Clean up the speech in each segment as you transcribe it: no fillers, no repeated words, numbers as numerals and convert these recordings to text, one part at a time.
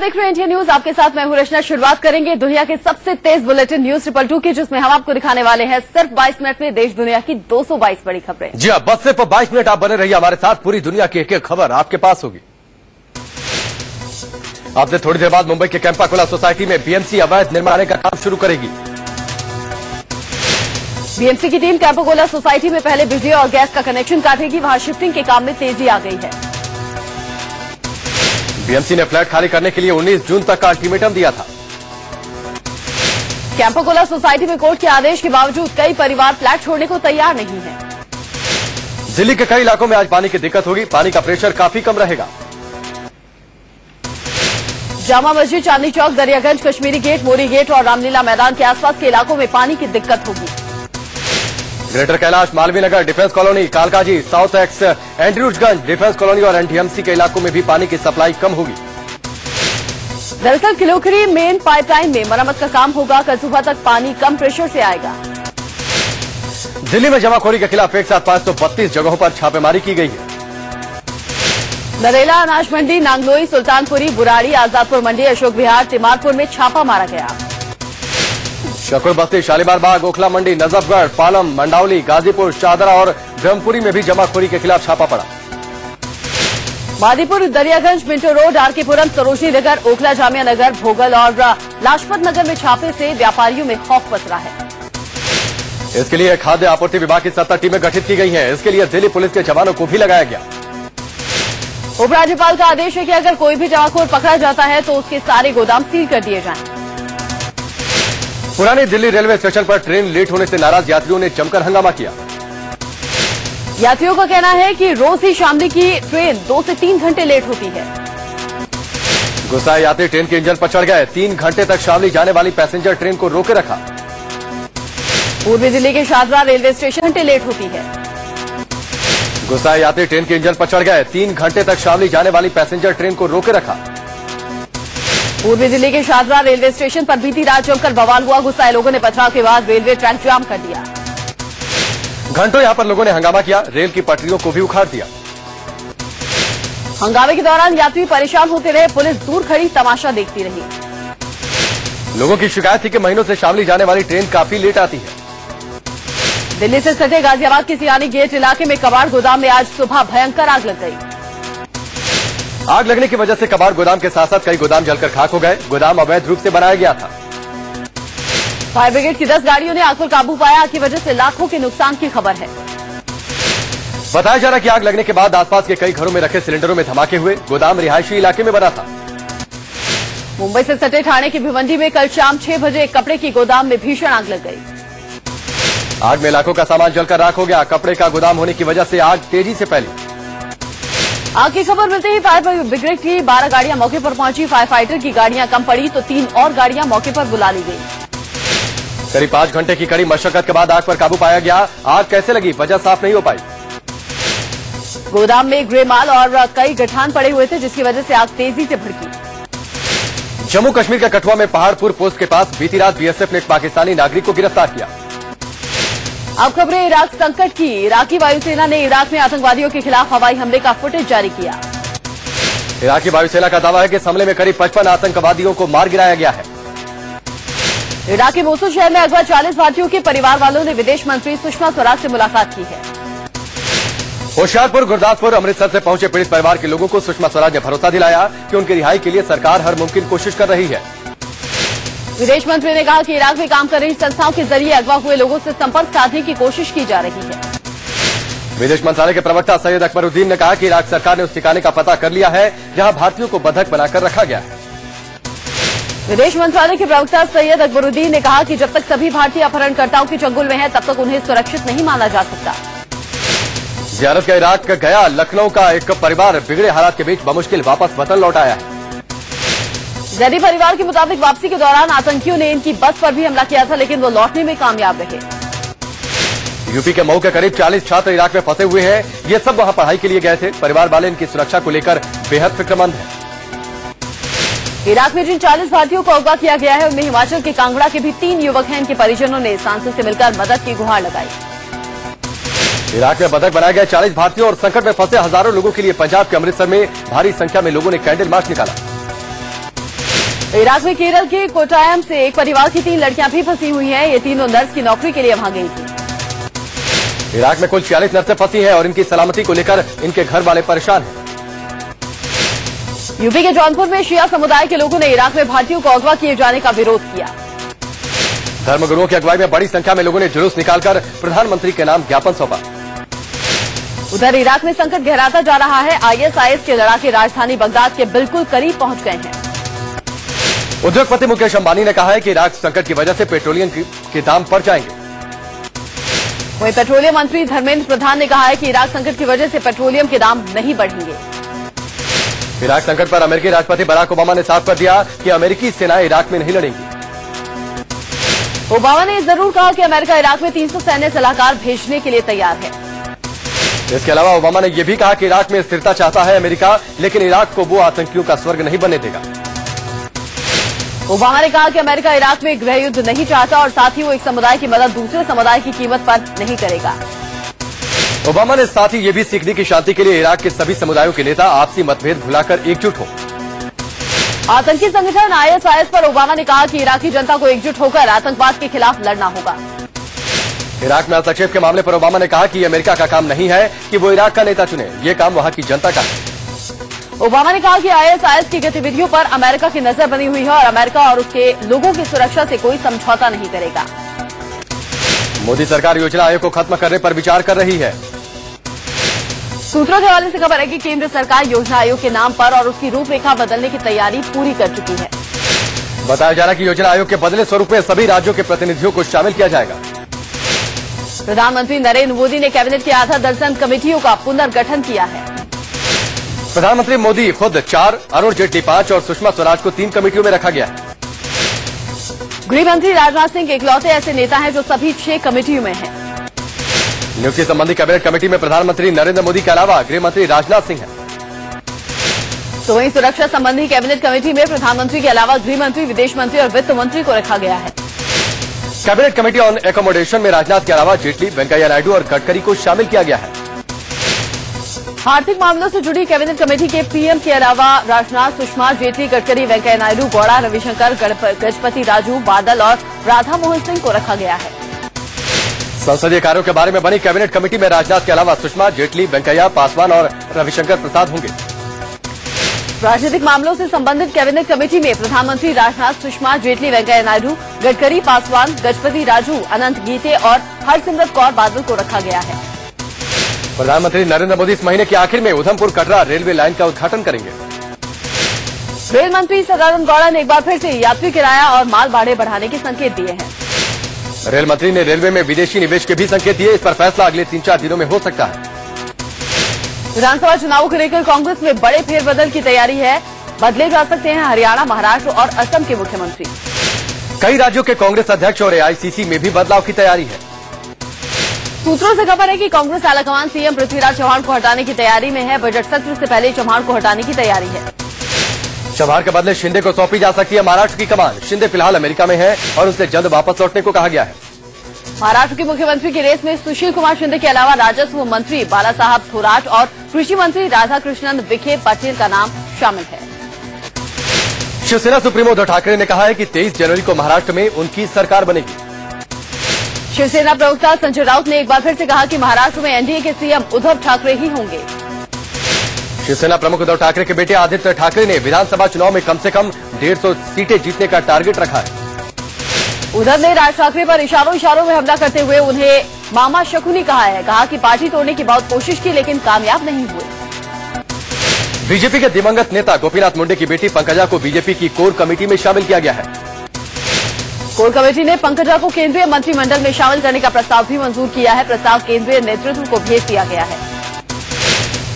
देख रहे हैं इंडिया न्यूज। आपके साथ मैं हूं रचना। शुरुआत करेंगे दुनिया के सबसे तेज बुलेटिन न्यूज 222 की, जिसमें हम आपको दिखाने वाले हैं सिर्फ 22 मिनट में देश दुनिया की 222 बड़ी खबरें। जी हाँ, बस सिर्फ 22 मिनट आप बने रहिए हमारे साथ। पूरी दुनिया की एक एक खबर आपके पास होगी। आपसे थोड़ी देर बाद मुंबई के कैंपाकोला सोसाइटी में बीएमसी अवैध निर्माण का काम शुरू करेगी। बीएमसी की टीम कैंपाकोला सोसाइटी में पहले बिजली और गैस का कनेक्शन काटेगी। वहां शिफ्टिंग के काम में तेजी आ गई है। बीएमसी ने फ्लैट खाली करने के लिए 19 जून तक का अल्टीमेटम दिया था। कैंपाकोला सोसाइटी में कोर्ट के आदेश के बावजूद कई परिवार फ्लैट छोड़ने को तैयार नहीं है। दिल्ली के कई इलाकों में आज पानी की दिक्कत होगी। पानी का प्रेशर काफी कम रहेगा। जामा मस्जिद, चांदनी चौक, दरियागंज, कश्मीरी गेट, मोरी गेट और रामलीला मैदान के आसपास के इलाकों में पानी की दिक्कत होगी। Greater Kailash, Malviya Nagar, Defence Colony, Kalkaji, South Ex, Andrewsganj, Defence Colony और एनटीएमसी के इलाकों में भी पानी की सप्लाई कम होगी। दरअसल किलोखरी मेन पाइपलाइन में मरम्मत का काम होगा। कल सुबह तक पानी कम प्रेशर से आएगा। दिल्ली में जमाखोरी के खिलाफ एक साथ 532 जगहों पर छापेमारी की गई है। नरेला, अनाज मंडी, नांगलोई, सुल्तानपुरी, बुराड़ी, आजादपुर मंडी, अशोक विहार, तिमारपुर में छापा मारा गया। शकुर बस्ती, शालीमार बाग, ओखला मंडी, नजफगढ़, पालम, मंडावली, गाजीपुर, शाहदरा और ब्रह्मपुरी में भी जमाखोरी के खिलाफ छापा पड़ा। मादीपुर, दरियागंज, मिंटो रोड, आरकेपुरम, सरोजनी नगर, ओखला जामिया नगर, भोगल और लाजपत नगर में छापे से व्यापारियों में खौफ पसरा है। इसके लिए खाद्य आपूर्ति विभाग की 70 टीमें गठित की गई हैं। इसके लिए दिल्ली पुलिस के जवानों को भी लगाया गया। उपराज्यपाल का आदेश है कि अगर कोई भी जमाखोर पकड़ा जाता है तो उसके सारे गोदाम सील कर दिए जाएं। पुरानी दिल्ली रेलवे स्टेशन पर ट्रेन लेट होने से नाराज यात्रियों ने जमकर हंगामा किया। यात्रियों का कहना है कि रोज ही शामली की ट्रेन 2 से 3 घंटे लेट होती है। गुस्साए यात्री ट्रेन के इंजन पर चढ़ गए। 3 घंटे तक शामली जाने वाली पैसेंजर ट्रेन को रोके रखा। पूर्वी दिल्ली के शाहदरा रेलवे स्टेशन घंटे लेट होती है। गुस्साए यात्री ट्रेन के इंजन पर चढ़ गए। 3 घंटे तक शामली जाने वाली पैसेंजर ट्रेन को रोके रखा। पूर्वी दिल्ली के शाहदरा रेलवे स्टेशन पर बीती रात जमकर बवाल हुआ। गुस्साए लोगों ने पथराव के बाद रेलवे ट्रैक जाम कर दिया। घंटों यहां पर लोगों ने हंगामा किया। रेल की पटरियों को भी उखाड़ दिया। हंगामे के दौरान यात्री परेशान होते रहे। पुलिस दूर खड़ी तमाशा देखती रही। लोगों की शिकायत थी कि महीनों से शामली जाने वाली ट्रेन काफी लेट आती है। दिल्ली से सटे गाजियाबाद के सियानी गेट इलाके में कबाड़ गोदाम में आज सुबह भयंकर आग लग गई। आग लगने की वजह से कबाड़ गोदाम के साथ साथ कई गोदाम जलकर खाक हो गए। गोदाम अवैध रूप से बनाया गया था। फायर ब्रिगेड की 10 गाड़ियों ने आग पर काबू पाया। आग की वजह से लाखों के नुकसान की खबर है। बताया जा रहा है कि आग लगने के बाद आसपास के कई घरों में रखे सिलेंडरों में धमाके हुए। गोदाम रिहायशी इलाके में बना था। मुंबई से सटे ठाणे की भिवंडी में कल शाम 6 बजे एक कपड़े की गोदाम में भीषण आग लग गई। आग में लाखों का सामान जलकर राख हो गया। कपड़े का गोदाम होने की वजह से आग तेजी से फैली। आग की खबर मिलते ही फायर ब्रिगेड की 12 गाड़ियां मौके पर पहुंची। फायर फाइटर की गाड़ियां कम पड़ी तो 3 और गाड़ियां मौके पर बुला ली गई। करीब 5 घंटे की कड़ी मशक्कत के बाद आग पर काबू पाया गया। आग कैसे लगी, वजह साफ नहीं हो पाई। गोदाम में ग्रे माल और कई गठान पड़े हुए थे, जिसकी वजह से आग तेजी से भड़की। जम्मू कश्मीर के कठुआ में पहाड़पुर पोस्ट के पास बीती रात बीएसएफ ने एक पाकिस्तानी नागरिक को गिरफ्तार किया। अब खबरें इराक संकट की। इराकी वायुसेना ने इराक में आतंकवादियों के खिलाफ हवाई हमले का फुटेज जारी किया। इराकी वायुसेना का दावा है कि इस हमले में करीब 55 आतंकवादियों को मार गिराया गया है। इराक के मोसुल शहर में अगवा 40 भारतीयों के परिवार वालों ने विदेश मंत्री सुषमा स्वराज से मुलाकात की है। होशियारपुर, गुरदासपुर, अमृतसर से पहुंचे पीड़ित परिवार के लोगों को सुषमा स्वराज ने भरोसा दिलाया कि उनकी रिहाई के लिए सरकार हर मुमकिन कोशिश कर रही है। विदेश मंत्री ने कहा कि इराक में काम कर रही संस्थाओं के जरिए अगवा हुए लोगों से संपर्क साधने की कोशिश की जा रही है। विदेश मंत्रालय के प्रवक्ता सैयद अकबरुद्दीन ने कहा कि इराक सरकार ने उस ठिकाने का पता कर लिया है जहां भारतीयों को बंधक बनाकर रखा गया है। विदेश मंत्रालय के प्रवक्ता सैयद अकबरुद्दीन ने कहा कि जब तक सभी भारतीय अपहरणकर्ताओं के चंगुल में हैं, तब तक उन्हें सुरक्षित नहीं माना जा सकता। जियारत का इराक गया लखनऊ का एक परिवार बिगड़े हालात के बीच बमुश्किल वापस वतन लौट आया है। जैदी परिवार के मुताबिक वापसी के दौरान आतंकियों ने इनकी बस पर भी हमला किया था, लेकिन वो लौटने में कामयाब रहे। यूपी के मऊ के करीब 40 छात्र इराक में फंसे हुए हैं। ये सब वहां पढ़ाई के लिए गए थे। परिवार वाले इनकी सुरक्षा को लेकर बेहद फिक्रमंद हैं। इराक में जिन 40 भारतीयों को अगवा किया गया है, उनमें हिमाचल के कांगड़ा के भी 3 युवक हैं। इनके परिजनों ने सांसद से मिलकर मदद की गुहार लगाई। इराक में बंधक बनाए गए 40 भारतीयों और संकट में फंसे हजारों लोगों के लिए पंजाब के अमृतसर में भारी संख्या में लोगों ने कैंडल मार्च निकाला। इराक में केरल के कोट्टायम से एक परिवार की 3 लड़कियां भी फंसी हुई हैं। ये तीनों नर्स की नौकरी के लिए वहां गई थी। इराक में कुल 46 नर्सें फंसी हैं और इनकी सलामती को लेकर इनके घर वाले परेशान हैं। यूपी के जौनपुर में शिया समुदाय के लोगों ने इराक में भारतीयों को अगवा किए जाने का विरोध किया। धर्मगुरुओं की अगुवाई में बड़ी संख्या में लोगों ने जुलूस निकालकर प्रधानमंत्री के नाम ज्ञापन सौंपा। उधर इराक में संकट गहराता जा रहा है। ISIS के लड़ाके राजधानी बगदाद के बिल्कुल करीब पहुंच गए हैं। उद्योगपति मुकेश अंबानी ने कहा है कि इराक संकट की वजह से पेट्रोलियम के दाम बढ़ जाएंगे। वहीं पेट्रोलियम मंत्री धर्मेंद्र प्रधान ने कहा है कि इराक संकट की वजह से पेट्रोलियम के दाम नहीं बढ़ेंगे। इराक संकट पर अमेरिकी राष्ट्रपति बराक ओबामा ने साफ कर दिया कि अमेरिकी सेनाएं इराक में नहीं लड़ेंगी। ओबामा ने जरूर कहा कि अमेरिका इराक में 300 सैन्य सलाहकार भेजने के लिए तैयार है। इसके अलावा ओबामा ने यह भी कहा कि इराक में स्थिरता चाहता है अमेरिका, लेकिन इराक को वो आतंकियों का स्वर्ग नहीं बनने देगा। ओबामा ने कहा कि अमेरिका इराक में गृह युद्ध नहीं चाहता और साथ ही वो एक समुदाय की मदद दूसरे समुदाय की कीमत पर नहीं करेगा। ओबामा ने साथ ही ये भी सीख दी कि शांति के लिए इराक के सभी समुदायों के नेता आपसी मतभेद भुलाकर एकजुट हों। आतंकी संगठन ISIS पर ओबामा ने कहा कि इराकी जनता को एकजुट होकर आतंकवाद के खिलाफ लड़ना होगा। इराक में हस्तक्षेप के मामले पर ओबामा ने कहा कि अमेरिका का काम नहीं है कि वो इराक का नेता चुने, ये काम वहां की जनता का है। ओबामा ने कहा कि ISIS की गतिविधियों पर अमेरिका की नजर बनी हुई है और अमेरिका और उसके लोगों की सुरक्षा से कोई समझौता नहीं करेगा। मोदी सरकार योजना आयोग को खत्म करने पर विचार कर रही है। सूत्रों के हवाले से खबर है कि केंद्र सरकार योजना आयोग के नाम पर और उसकी रूपरेखा बदलने की तैयारी पूरी कर चुकी है। बताया जा रहा है कि योजना आयोग के बदले स्वरूप में सभी राज्यों के प्रतिनिधियों को शामिल किया जाएगा। प्रधानमंत्री नरेंद्र मोदी ने कैबिनेट की आधा दर्जन कमेटियों का पुनर्गठन किया है। प्रधानमंत्री मोदी खुद 4, अरुण जेटली 5 और सुषमा स्वराज को 3 कमेटियों में रखा गया है। गृह मंत्री राजनाथ सिंह इकलौते ऐसे नेता हैं जो सभी 6 कमेटियों में हैं। नियुक्ति संबंधी कैबिनेट कमेटी में प्रधानमंत्री नरेंद्र मोदी के अलावा गृह मंत्री राजनाथ सिंह हैं। तो वहीं सुरक्षा संबंधी कैबिनेट कमेटी में प्रधानमंत्री के अलावा गृह मंत्री, विदेश मंत्री और वित्त मंत्री को रखा गया है। कैबिनेट कमेटी ऑन एकोमोडेशन में राजनाथ के अलावा जेटली, वेंकैया नायडू और गडकरी को शामिल किया गया है। आर्थिक मामलों से जुड़ी कैबिनेट कमेटी के पीएम के अलावा राजनाथ, सुषमा, जेटली, गडकरी, वेंकैया नायडू, गौड़ा, रविशंकर, गजपति राजू, बादल और राधा मोहन सिंह को रखा गया है। संसदीय कार्यों के बारे में बनी कैबिनेट कमेटी में राजनाथ के अलावा सुषमा, जेटली, वेंकैया, पासवान और रविशंकर प्रसाद होंगे। राजनीतिक मामलों से संबंधित कैबिनेट कमेटी में प्रधानमंत्री राजनाथ, सुषमा, जेटली, वेंकैया नायडू, गडकरी, पासवान, गजपति राजू, अनंत गीते और हरसिमरत कौर बादल को रखा गया है। प्रधानमंत्री नरेंद्र मोदी इस महीने के आखिर में उधमपुर कटरा रेलवे लाइन का उद्घाटन करेंगे। रेल मंत्री सदानंद गौड़ा ने एक बार फिर से यात्री किराया और माल भाड़े बढ़ाने के संकेत दिए हैं। रेल मंत्री ने रेलवे में विदेशी निवेश के भी संकेत दिए। इस पर फैसला अगले 3-4 दिनों में हो सकता है। विधानसभा चुनावों को लेकर कांग्रेस में बड़े फेरबदल की तैयारी है। बदले जा सकते हैं हरियाणा, महाराष्ट्र और असम के मुख्यमंत्री। कई राज्यों के कांग्रेस अध्यक्ष और AICC में भी बदलाव की तैयारी है। सूत्रों से खबर है कि कांग्रेस आलाकमान सीएम पृथ्वीराज चौहान को हटाने की तैयारी में है। बजट सत्र से पहले चौहान को हटाने की तैयारी है। चौहान के बदले शिंदे को सौंपी जा सकती है महाराष्ट्र की कमान। शिंदे फिलहाल अमेरिका में है और उसे जल्द वापस लौटने को कहा गया है। महाराष्ट्र के मुख्यमंत्री की रेस में सुशील कुमार शिंदे के अलावा राजस्व मंत्री बाला साहब थोराट और कृषि मंत्री राधाकृष्णन विखे पाटिल का नाम शामिल है। शिवसेना सुप्रीमो उद्धव ठाकरे ने कहा है कि 23 जनवरी को महाराष्ट्र में उनकी सरकार बनेगी। शिवसेना प्रवक्ता संजय राउत ने एक बार फिर से कहा कि महाराष्ट्र में एनडीए के सीएम उद्धव ठाकरे ही होंगे। शिवसेना प्रमुख उद्धव ठाकरे के बेटे आदित्य ठाकरे ने विधानसभा चुनाव में कम से कम 150 सीटें जीतने का टारगेट रखा है। उद्धव ने राज ठाकरे पर इशारों में हमला करते हुए उन्हें मामा शकुनी कहा है। कहा कि पार्टी तोड़ने की बहुत कोशिश की लेकिन कामयाब नहीं हुए। बीजेपी के दिवंगत नेता गोपीनाथ मुंडे की बेटी पंकजा को बीजेपी की कोर कमेटी में शामिल किया गया है। कोर कमेटी ने पंकजा को केंद्रीय मंत्रिमंडल में शामिल करने का प्रस्ताव भी मंजूर किया है। प्रस्ताव केंद्रीय नेतृत्व को भेज दिया गया है।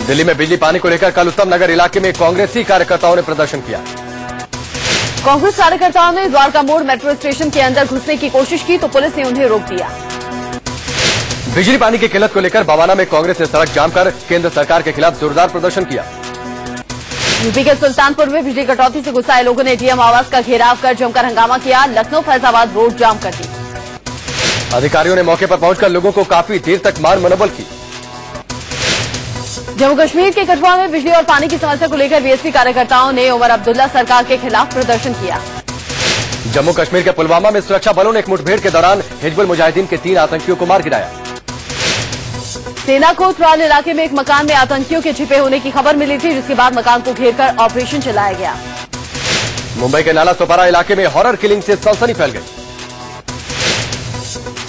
दिल्ली में बिजली पानी को लेकर कल उत्तम नगर इलाके में कांग्रेसी कार्यकर्ताओं ने प्रदर्शन किया। कांग्रेस कार्यकर्ताओं ने द्वारका मोड़ मेट्रो स्टेशन के अंदर घुसने की कोशिश की तो पुलिस ने उन्हें रोक दिया। बिजली पानी की किल्लत को लेकर बवाना में कांग्रेस ने सड़क जाम कर केंद्र सरकार के खिलाफ जोरदार प्रदर्शन किया। यूपी के सुल्तानपुर में बिजली कटौती से गुस्साए लोगों ने डीएम आवास का घेराव कर जमकर हंगामा किया। लखनऊ फैजाबाद रोड जाम कर दी। अधिकारियों ने मौके पर पहुंचकर लोगों को काफी देर तक मार मनोबल की। जम्मू कश्मीर के कठुआ में बिजली और पानी की समस्या को लेकर बीएसपी कार्यकर्ताओं ने उमर अब्दुल्ला सरकार के खिलाफ प्रदर्शन किया। जम्मू कश्मीर के पुलवामा में सुरक्षा बलों ने एक मुठभेड़ के दौरान हिजबुल मुजाहिदीन के 3 आतंकियों को मार गिराया। सेना को त्राल इलाके में एक मकान में आतंकियों के छिपे होने की खबर मिली थी, जिसके बाद मकान को घेरकर ऑपरेशन चलाया गया। मुंबई के नाला सोपारा इलाके में हॉरर किलिंग से सनसनी फैल गई।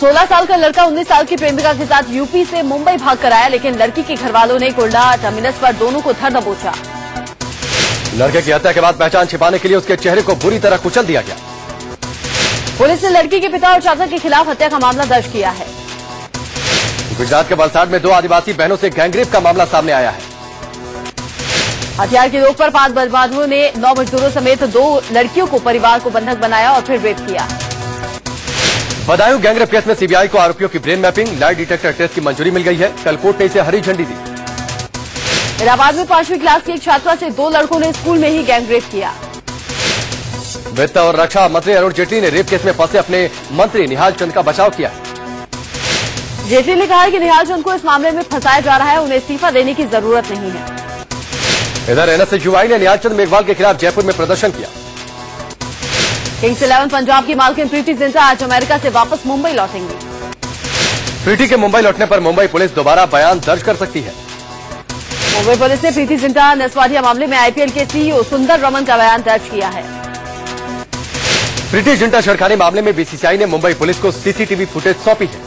16 साल का लड़का 19 साल की प्रेमिका के साथ यूपी से मुंबई भाग कर आया, लेकिन लड़की के घर वालों ने कुर्ला टर्मिनस पर दोनों को धर दबोचा। लड़के की हत्या के बाद पहचान छिपाने के लिए उसके चेहरे को बुरी तरह कुचल दिया गया। पुलिस ने लड़की के पिता और चाचा के खिलाफ हत्या का मामला दर्ज किया है। गुजरात के वलसाड में 2 आदिवासी बहनों से गैंगरेप का मामला सामने आया है। हथियार की नोक पर 5 बदमाशों ने 9 मजदूरों समेत 2 लड़कियों को परिवार को बंधक बनाया और फिर रेप किया। बदायूं गैंगरेप केस में सीबीआई को आरोपियों की brain mapping, lie detector test की मंजूरी मिल गई है। कल कोर्ट ने इसे हरी झंडी दी। इलाहाबाद में 5वीं क्लास की एक छात्रा से 2 लड़कों ने स्कूल में ही गैंगरेप किया। वित्त और रक्षा मंत्री अरुण जेटली ने रेप केस में फंसे अपने मंत्री निहाल चंद का बचाव किया। जेटली ने कहा है कि निहाल चंद को इस मामले में फंसाया जा रहा है, उन्हें इस्तीफा देने की जरूरत नहीं है। इधर एनएसयूआई ने निहाल चंद मेघवाल के खिलाफ जयपुर में प्रदर्शन किया। किंग्स 11 पंजाब की मालकिन प्रीति जिंटा आज अमेरिका से वापस मुंबई लौटेंगी। प्रीति के मुंबई लौटने पर मुंबई पुलिस दोबारा बयान दर्ज कर सकती है। मुंबई पुलिस ने प्रीति जिंटा नसवाड़िया मामले में आईपीएल के सीईओ सुंदर रमन का बयान दर्ज किया है। प्रीति जिंटा छेड़खानी मामले में बीसीसीआई ने मुंबई पुलिस को सीसीटीवी फुटेज सौंपी है।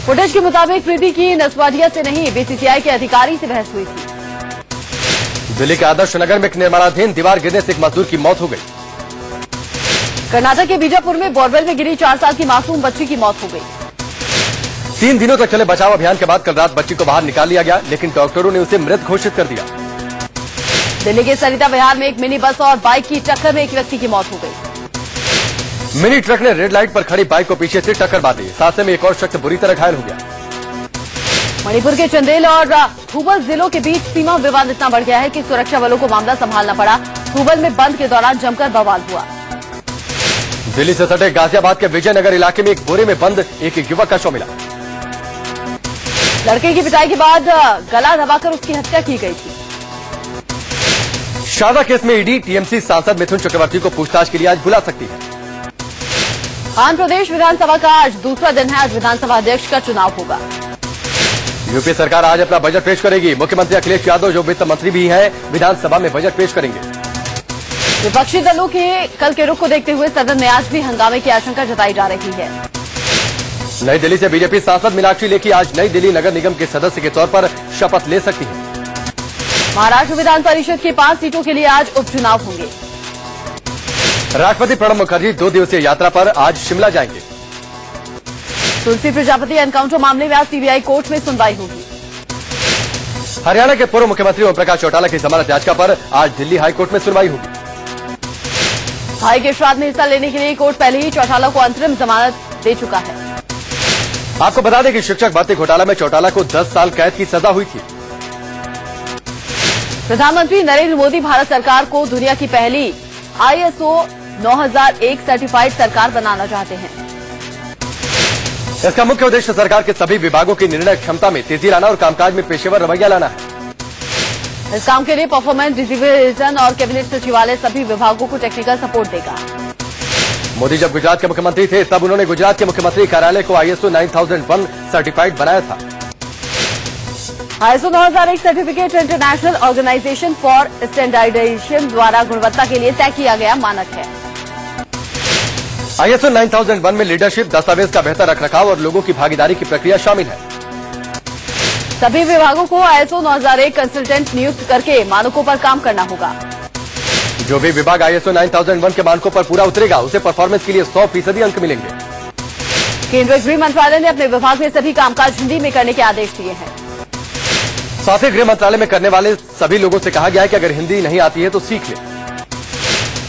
फुटेज के मुताबिक प्रीति की नसवाड़िया से नहीं, बीसीसीआई के अधिकारी से बहस हुई थी। दिल्ली के आदर्श नगर में एक निर्माणाधीन दीवार गिरने से एक मजदूर की मौत हो गई। कर्नाटक के बीजापुर में बोरवेल में गिरी 4 साल की मासूम बच्ची की मौत हो गई। 3 दिनों तक चले बचाव अभियान के बाद कल रात बच्ची को बाहर निकाल लिया गया, लेकिन डॉक्टरों ने उसे मृत घोषित कर दिया। दिल्ली के सरिता विहार में एक मिनी बस और बाइक की टक्कर में एक व्यक्ति की मौत हो गई। मिनी ट्रक ने रेड लाइट पर खड़ी बाइक को पीछे से टक्कर मार दी। हादसे में एक और शख्स बुरी तरह घायल हो गया। मणिपुर के चंदेल और थूबल जिलों के बीच सीमा विवाद इतना बढ़ गया है कि सुरक्षा बलों को मामला संभालना पड़ा। थूबल में बंद के दौरान जमकर बवाल हुआ। दिल्ली से सटे गाजियाबाद के विजयनगर इलाके में एक बोरे में बंद एक युवक का शव मिला। लड़के की पिटाई के बाद गला दबाकर उसकी हत्या की गई थी। शारदा केस में ईडी टीएमसी सांसद मिथुन चक्रवर्ती को पूछताछ के लिए आज बुला सकती है। आंध्र प्रदेश विधानसभा का आज दूसरा दिन है। आज विधानसभा अध्यक्ष का चुनाव होगा। यूपी सरकार आज अपना बजट पेश करेगी। मुख्यमंत्री अखिलेश यादव, जो वित्त मंत्री भी हैं, विधानसभा में बजट पेश करेंगे। विपक्षी दलों के कल के रुख को देखते हुए सदन में आज भी हंगामे की आशंका जताई जा रही है। नई दिल्ली से बीजेपी सांसद मीनाक्षी लेखी आज नई दिल्ली नगर निगम के सदस्य के तौर पर शपथ ले सकती हैं। महाराष्ट्र विधान परिषद की 5 सीटों के लिए आज उपचुनाव होंगे। राष्ट्रपति प्रणब मुखर्जी 2 दिवसीय यात्रा पर आज शिमला जाएंगे। तुलसी प्रजापति एनकाउंटर मामले में आज सीबीआई कोर्ट में सुनवाई होगी। हरियाणा के पूर्व मुख्यमंत्री ओम प्रकाश चौटाला की जमानत याचिका पर आज दिल्ली हाईकोर्ट में सुनवाई होगी। भाई के श्राद्ध में हिस्सा लेने के लिए कोर्ट पहले ही चौटाला को अंतरिम जमानत दे चुका है। आपको बता दें कि शिक्षक भर्ती घोटाला में चौटाला को 10 साल कैद की सजा हुई थी। प्रधानमंत्री नरेंद्र मोदी भारत सरकार को दुनिया की पहली ISO 9001 सर्टिफाइड सरकार बनाना चाहते हैं। इसका मुख्य उद्देश्य सरकार के सभी विभागों की निर्णय क्षमता में तेजी लाना और कामकाज में पेशेवर रवैया लाना है। इस काम के लिए परफॉर्मेंस डिवीजन और कैबिनेट सचिवालय सभी विभागों को टेक्निकल सपोर्ट देगा। मोदी जब गुजरात के मुख्यमंत्री थे तब उन्होंने गुजरात के मुख्यमंत्री कार्यालय को ISO 9001 सर्टिफाइड बनाया था। ISO 9001 certificate international organisation for standardisation द्वारा गुणवत्ता के लिए तय किया गया मानक है। ISO 9001 में लीडरशिप, दस्तावेज का बेहतर रखरखाव और लोगों की भागीदारी की प्रक्रिया शामिल है। सभी विभागों को ISO 9001 कंसल्टेंट नियुक्त करके मानकों पर काम करना होगा। जो भी विभाग ISO 9001 के मानकों पर पूरा उतरेगा उसे परफॉर्मेंस के लिए 100% अंक मिलेंगे। केंद्रीय गृह मंत्रालय ने अपने विभाग में सभी कामकाज हिंदी में करने के आदेश दिए हैं। साथ ही गृह मंत्रालय में करने वाले सभी लोगों से कहा गया है कि अगर हिंदी नहीं आती है तो सीख ले।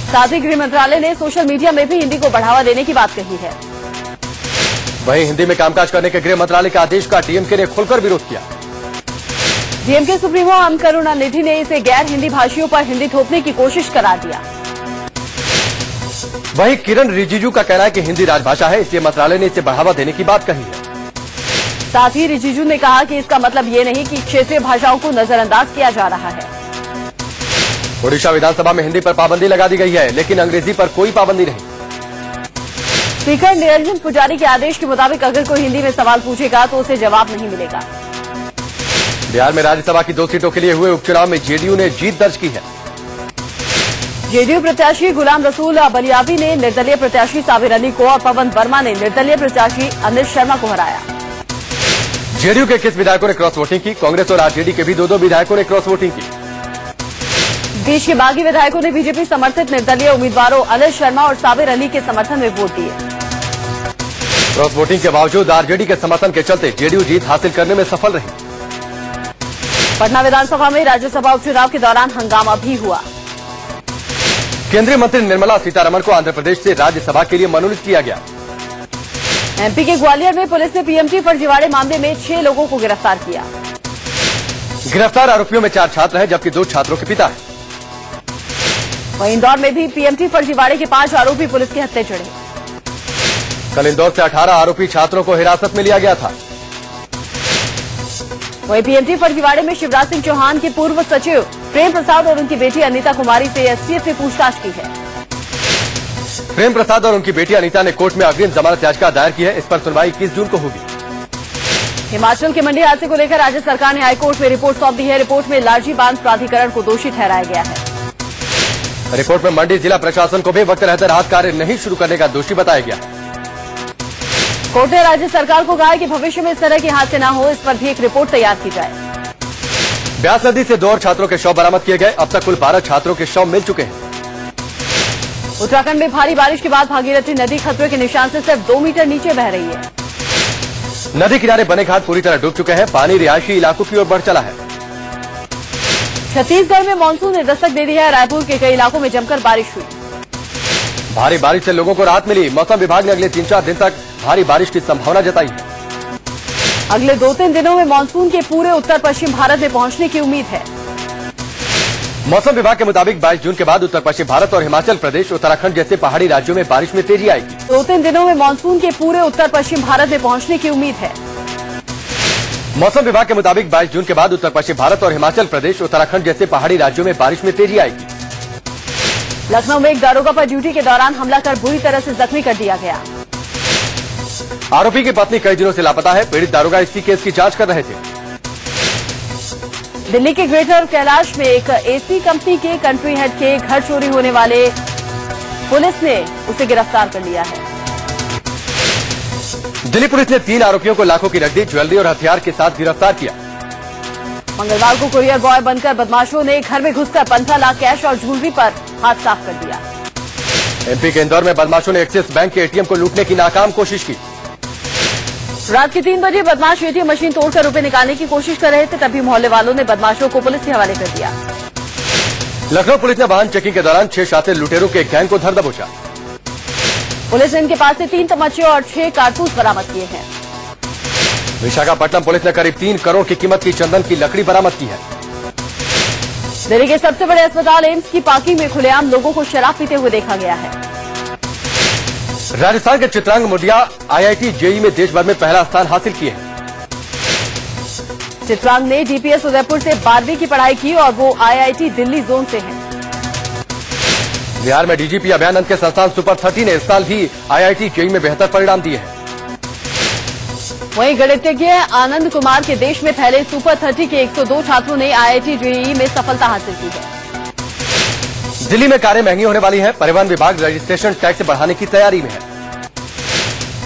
साथ ही गृह मंत्रालय ने सोशल मीडिया में भी हिंदी को बढ़ावा देने की बात कही है। वहीं हिंदी में कामकाज करने के गृह मंत्रालय के आदेश का डीएमके ने खुलकर विरोध किया। डीएमके सुप्रीमो एम करुणानिधि ने इसे गैर हिंदी भाषियों पर हिंदी थोपने की कोशिश करार दिया। वहीं किरण रिजिजू का कहना है कि हिंदी राजभाषा है, इसलिए मंत्रालय ने इसे बढ़ावा देने की बात कही है। साथ ही रिजिजू ने कहा कि इसका मतलब ये नहीं कि क्षेत्रीय भाषाओं को नजरअंदाज किया जा रहा है। ओडिशा विधानसभा में हिंदी पर पाबंदी लगा दी गई है, लेकिन अंग्रेजी पर कोई पाबंदी नहीं। स्पीकर निरंजन पुजारी के आदेश के मुताबिक अगर कोई हिंदी में सवाल पूछेगा तो उसे जवाब नहीं मिलेगा। बिहार में राज्यसभा की 2 सीटों के लिए हुए उपचुनाव में जेडीयू ने जीत दर्ज की है। जेडीयू प्रत्याशी गुलाम रसूल बलियावी ने निर्दलीय प्रत्याशी साबिर अली को और पवन वर्मा ने निर्दलीय प्रत्याशी अनिल शर्मा को हराया। जेडीयू के 21 विधायकों ने क्रॉस वोटिंग की। कांग्रेस और आरजेडी के भी 2 विधायकों ने क्रॉस वोटिंग की। देश के बागी विधायकों ने बीजेपी समर्थित निर्दलीय उम्मीदवारों अनिल शर्मा और साबिर अली के समर्थन में वोट दिए। क्रॉस वोटिंग के बावजूद आरजेडी के समर्थन के चलते जेडीयू जीत हासिल करने में सफल रही। पटना विधानसभा में राज्यसभा उपचुनाव के दौरान हंगामा भी हुआ। केंद्रीय मंत्री निर्मला सीतारमण को आंध्र प्रदेश से राज्यसभा के लिए मनोनीत किया गया। एमपी के ग्वालियर में पुलिस ने पीएमटी फर्जीवाड़े मामले में 6 लोगों को गिरफ्तार किया। गिरफ्तार आरोपियों में 4 छात्र हैं, जबकि 2 छात्रों के पिता हैं। वहीं इंदौर में भी पीएमटी फर्जीवाड़े के 5 आरोपी पुलिस के हत्थे चढ़े। कल इंदौर से 18 आरोपी छात्रों को हिरासत में लिया गया था। वहीं पीएमटी फर्जीवाड़े में शिवराज सिंह चौहान के पूर्व सचिव प्रेम प्रसाद और उनकी बेटी अनीता कुमारी से एसटीएफ ने पूछताछ की है। प्रेम प्रसाद और उनकी बेटी अनीता ने कोर्ट में अग्रिम जमानत याचिका दायर की है। इस पर सुनवाई 21 जून को होगी। हिमाचल के मंडी हादसे को लेकर राज्य सरकार ने हाईकोर्ट में रिपोर्ट सौंप दी है। रिपोर्ट में लारजी बांध प्राधिकरण को दोषी ठहराया गया है। रिपोर्ट में मंडी जिला प्रशासन को भी वक्त रहते राहत कार्य नहीं शुरू करने का दोषी बताया गया। कोर्ट ने राज्य सरकार को कहा है कि भविष्य में इस तरह के हादसे न हो, इस पर भी एक रिपोर्ट तैयार की जाए। ब्यास नदी से 2 और छात्रों के शव बरामद किए गए। अब तक कुल 12 छात्रों के शव मिल चुके हैं। उत्तराखंड में भारी बारिश के बाद भागीरथी नदी खतरे के निशान से सिर्फ 2 मीटर नीचे बह रही है। नदी किनारे बने घाट पूरी तरह डूब चुके हैं। पानी रिहायशी इलाकों की ओर बढ़ चला है। छत्तीसगढ़ में मानसून ने दस्तक दे दी है। रायपुर के कई इलाकों में जमकर बारिश हुई। भारी बारिश से लोगों को राहत मिली। मौसम विभाग ने अगले 3-4 दिन तक भारी बारिश की संभावना जताई है। अगले 2-3 दिनों में मानसून के पूरे उत्तर पश्चिम भारत में पहुंचने की उम्मीद है। मौसम विभाग के मुताबिक 22 जून के बाद उत्तर पश्चिम भारत और हिमाचल प्रदेश, उत्तराखंड जैसे पहाड़ी राज्यों में बारिश में तेजी आएगी। 2-3 दिनों में मानसून के पूरे उत्तर पश्चिम भारत में पहुंचने की उम्मीद है। मौसम विभाग के मुताबिक 22 जून के बाद उत्तर पश्चिम भारत और हिमाचल प्रदेश, उत्तराखंड जैसे पहाड़ी राज्यों में बारिश में तेजी आएगी। लखनऊ में एक दारोगा पर ड्यूटी के दौरान हमला कर बुरी तरह से जख्मी कर दिया गया। आरोपी की पत्नी कई दिनों से लापता है। पीड़ित दारोगा इसी केस की जांच कर रहे थे। दिल्ली के ग्रेटर कैलाश में एक एसी कंपनी के कंट्री हेड के घर चोरी होने वाले पुलिस ने उसे गिरफ्तार कर लिया है। दिल्ली पुलिस ने 3 आरोपियों को लाखों की नकदी, ज्वेलरी और हथियार के साथ गिरफ्तार किया। मंगलवार को कुरियर बॉय बनकर बदमाशों ने घर में घुसकर 15 लाख कैश और ज्वेलरी पर हाथ साफ कर दिया। एमपी के इंदौर में बदमाशों ने एक्सिस बैंक के एटीएम को लूटने की नाकाम कोशिश की। रात के 3 बजे बदमाश एटीएम मशीन तोड़कर रुपए निकालने की कोशिश कर रहे थे, तभी मोहल्ले वालों ने बदमाशों को पुलिस के हवाले कर दिया। लखनऊ पुलिस ने वाहन चेकिंग के दौरान 6 शातिर लुटेरों के गैंग को धर दबोचा। पुलिस ने इनके पास से 3 तमंचे और 6 कारतूस बरामद किए हैं। विशाखापट्टनम पुलिस ने करीब 3 करोड़ की कीमत की चंदन की लकड़ी बरामद की है। दिल्ली के सबसे बड़े अस्पताल एम्स की पार्किंग में खुलेआम लोगों को शराब पीते हुए देखा गया है। राजस्थान के चित्रांग मुंडिया आईआईटी जेईई में देश भर में पहला स्थान हासिल किए हैं। चित्रांग ने डीपीएस उदयपुर से 12वीं की पढ़ाई की और वो आईआईटी दिल्ली जोन से हैं। बिहार में डीजीपी अभयानंद के संस्थान सुपर 30 ने इस साल भी आईआईटी जेईई में बेहतर परिणाम दिए हैं। वहीं गणितज्ञ आनंद कुमार के देश में फैले सुपर 30 के 102 छात्रों ने आईआईटी जेईई में सफलता हासिल की है। दिल्ली में कारें महंगी होने वाली हैं। परिवहन विभाग रजिस्ट्रेशन टैक्स बढ़ाने की तैयारी में है।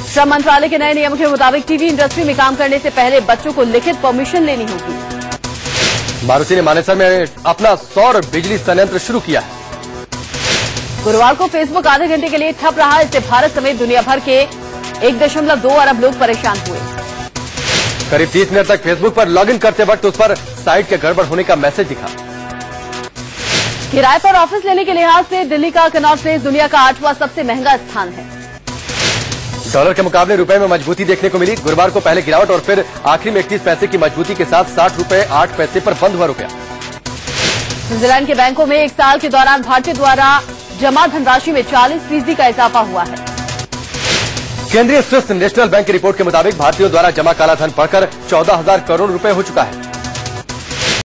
श्रम मंत्रालय के नए नियम के मुताबिक टीवी इंडस्ट्री में काम करने से पहले बच्चों को लिखित परमिशन लेनी होगी। मारुति ने मानेसर में अपना सौर बिजली संयंत्र शुरू किया है। गुरुवार को फेसबुक आधे घंटे के लिए ठप रहा। इससे भारत समेत दुनिया भर के 1.2 अरब लोग परेशान हुए। करीब 30 मिनट तक फेसबुक पर लॉगिन करते वक्त उस पर साइट के गड़बड़ होने का मैसेज दिखा। किराए पर ऑफिस लेने के लिहाज से दिल्ली का कनॉट प्लेस दुनिया का 8वां सबसे महंगा स्थान है। डॉलर के मुकाबले रुपए में मजबूती देखने को मिली। गुरुवार को पहले गिरावट और फिर आखिरी में 31 पैसे की मजबूती के साथ 60 रुपए 8 पैसे पर बंद हुआ रुपया। स्विट्जरलैंड के बैंकों में एक साल के दौरान भारतीय द्वारा जमा धनराशि में 40% का इजाफा हुआ है। केंद्रीय स्विस नेशनल बैंक की रिपोर्ट के मुताबिक भारतीयों द्वारा जमा काला धन बढ़कर 14,000 करोड़ रुपए हो चुका है।